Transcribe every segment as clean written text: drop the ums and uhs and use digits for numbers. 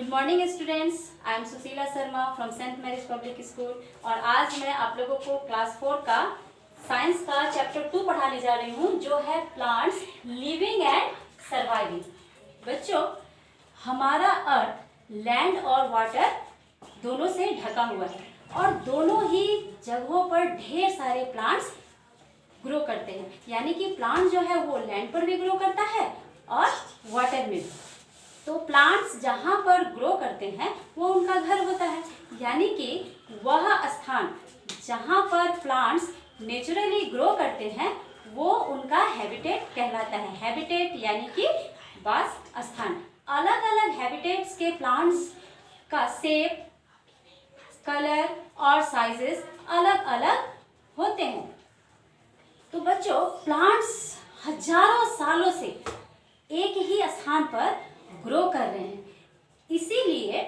Good morning students, I am Sushila Sharma from Saint Mary's public school. और आज मैं आप लोगों को क्लास 4 का साइंस का चैप्टर 2 पढ़ाने जा रही हूँ, जो है प्लांट्स लिविंग एंड सर्वाइविंग। बच्चों, हमारा अर्थ लैंड और वाटर दोनों से ढका हुआ है और दोनों ही जगहों पर ढेर सारे प्लांट्स ग्रो करते हैं। यानी कि प्लांट जो है वो लैंड पर भी ग्रो करता है और वाटर में भी। तो प्लांट्स जहाँ पर ग्रो करते हैं वो उनका घर होता है, यानी कि वह स्थान जहाँ पर प्लांट्स नेचुरली ग्रो करते हैं वो उनका हैबिटेट कहलाता है। हैबिटेट यानी कि वास स्थान। अलग अलग हैबिटेट्स के प्लांट्स का शेप, कलर और साइजेस अलग अलग होते हैं। तो बच्चों, प्लांट्स हजारों सालों से एक ही स्थान पर ग्रो कर रहे हैं, इसीलिए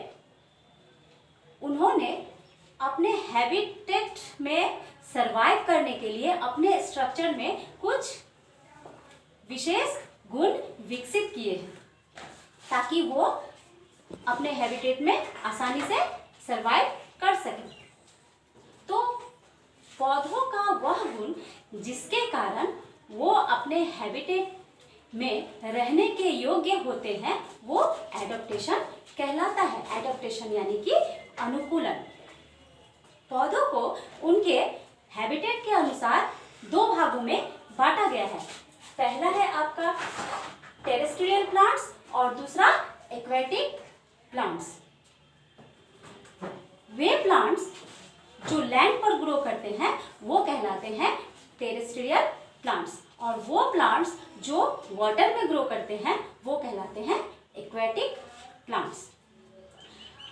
उन्होंने अपने हैबिटेट में सरवाइव करने के लिए अपने स्ट्रक्चर में कुछ विशेष गुण विकसित किए हैं ताकि वो अपने हैबिटेट में आसानी से सरवाइव कर सकें। तो पौधों का वह गुण जिसके कारण वो अपने हैबिटेट में रहने के योग्य होते हैं वो एडाप्टेशन कहलाता है। एडाप्टेशन यानी कि अनुकूलन। पौधों को उनके हैबिटेट के अनुसार दो भागों में बांटा गया है। पहला है आपका टेरेस्ट्रियल प्लांट्स और दूसरा एक्वेटिक प्लांट्स। वे प्लांट्स जो लैंड पर ग्रो करते हैं वो कहलाते हैं टेरेस्ट्रियल प्लांट्स और वो प्लांट्स जो वाटर में ग्रो करते हैं वो कहलाते हैं एक्वेटिक प्लांट्स।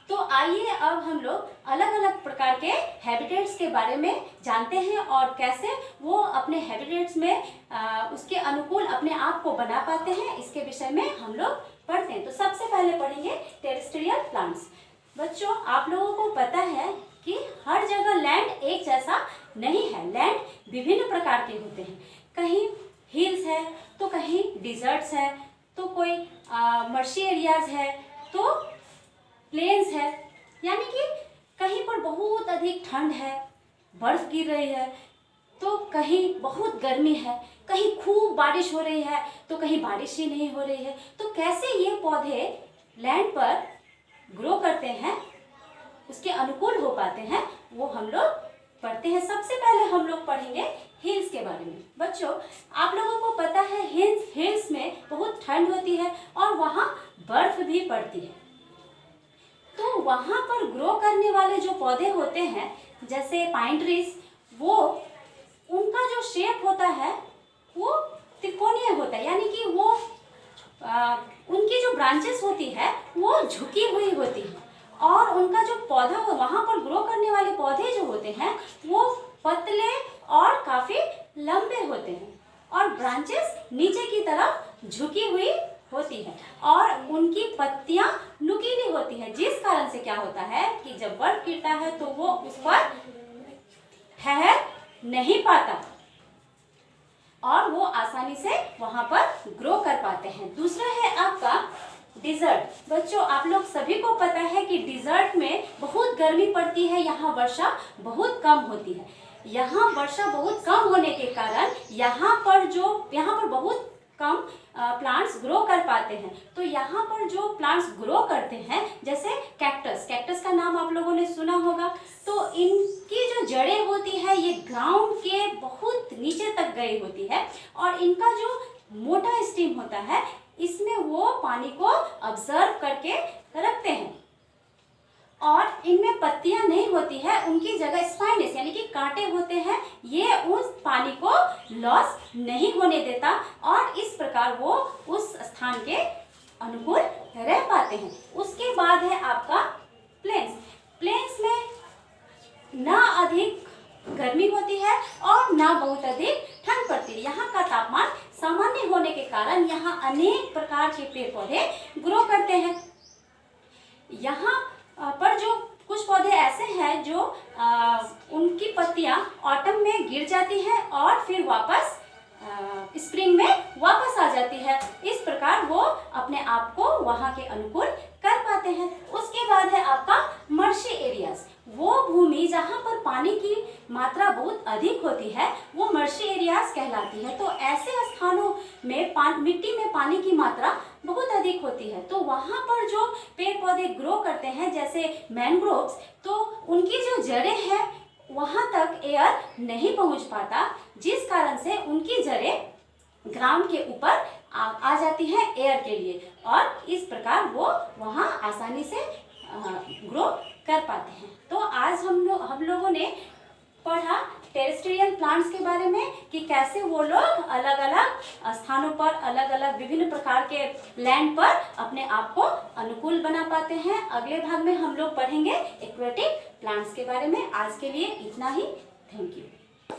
तो आइए अब हम लोग अलग अलग प्रकार के हैबिटेट्स के बारे में जानते हैं और कैसे वो अपने हैबिटेट्स में उसके अनुकूल अपने आप को बना पाते हैं, इसके विषय में हम लोग पढ़ते हैं। तो सबसे पहले पढ़ेंगे टेरेस्ट्रियल प्लांट्स। बच्चों, आप लोगों को पता है कि हर जगह लैंड एक जैसा नहीं है। लैंड विभिन्न प्रकार के होते हैं। कहीं हिल्स है तो कहीं डिजर्ट्स है, तो कोई मर्शी एरियाज है तो प्लेन्स है। यानी कि कहीं पर बहुत अधिक ठंड है, बर्फ गिर रही है, तो कहीं बहुत गर्मी है, कहीं खूब बारिश हो रही है तो कहीं बारिश ही नहीं हो रही है। तो कैसे ये पौधे लैंड पर ग्रो करते हैं, उसके अनुकूल हो पाते हैं, वो हम लोग पढ़ते हैं। सबसे पहले हम लोग पढ़ेंगे हिल्स के बारे में। बच्चों, आप लोगों को पता है हिल्स में बहुत ठंड होती है और वहाँ बर्फ भी पड़ती है। तो वहाँ पर ग्रो करने वाले जो पौधे होते हैं जैसे पाइन ट्रीज, वो उनका जो शेप होता है वो त्रिकोणीय होता है। यानी कि वो उनकी जो ब्रांचेस होती है वो झुकी हुई होती है और उनका जो पौधा वहाँ पर ग्रो करने वाले पौधे जो होते हैं वो पतले और काफ़ी लंबे होते हैं और ब्रांचेस नीचे की तरफ झुकी हुई होती है और उनकी पत्तियां नुकीली होती है, जिस कारण से क्या होता है कि जब बर्फ गिरता है तो वो उस पर ठहर नहीं पाता और वो आसानी से वहां पर ग्रो कर पाते हैं। दूसरा है आपका डिजर्ट। बच्चों, आप लोग सभी को पता है कि डिजर्ट में बहुत गर्मी पड़ती है, यहाँ वर्षा बहुत कम होती है। यहाँ वर्षा बहुत कम होने के कारण यहाँ पर बहुत कम प्लांट्स ग्रो कर पाते हैं। तो यहाँ पर जो प्लांट्स ग्रो करते हैं जैसे कैक्टस का नाम आप लोगों ने सुना होगा। तो इनकी जो जड़ें होती है ये ग्राउंड के बहुत नीचे तक गई होती है और इनका जो मोटा स्टीम होता है इसमें वो पानी को ऑब्जर्व करके रखते हैं और इनमें पत्तियां नहीं होती है, उनकी जगह स्पाइनेस यानी कि कांटे होते हैं। ये उस पानी को लॉस नहीं होने देता और इस प्रकार वो उस स्थान के अनुकूल रह पाते हैं। उसके बाद है आपका प्लेन्स में ना अधिक गर्मी होती है और ना बहुत अधिक ठंड पड़ती है। यहाँ का तापमान सामान्य होने के कारण यहाँ अनेक प्रकार के पेड़ पौधे ग्रो करते हैं। यहाँ पर जो कुछ पौधे ऐसे हैं जो उनकी पत्तियां ऑटम में गिर जाती हैं और फिर वापस स्प्रिंग में वापस आ जाती है। इस प्रकार वो अपने आप को वहाँ के अनुकूल कर पाते हैं। पानी की मात्रा बहुत अधिक होती है, तो वहाँ पर जो पेड़ पौधे ग्रो करते हैं जैसे मैनग्रोव्स, तो उनकी जो जड़ें हैं वहाँ तक एयर नहीं पहुँच पाता, जिस कारण से उनकी जड़ें ग्राउंड के ऊपर आ जाती हैं एयर के लिए, और इस प्रकार वो वहाँ आसानी से ग्रो कर पाते हैं। तो आज हम लोगों ने पढ़ा टेरेस्ट्रियल प्लांट्स के बारे में कि कैसे वो लोग अलग अलग स्थानों पर, अलग अलग विभिन्न प्रकार के लैंड पर अपने आप को अनुकूल बना पाते हैं। अगले भाग में हम लोग पढ़ेंगे एक्वेटिक प्लांट्स के बारे में। आज के लिए इतना ही। Thank you.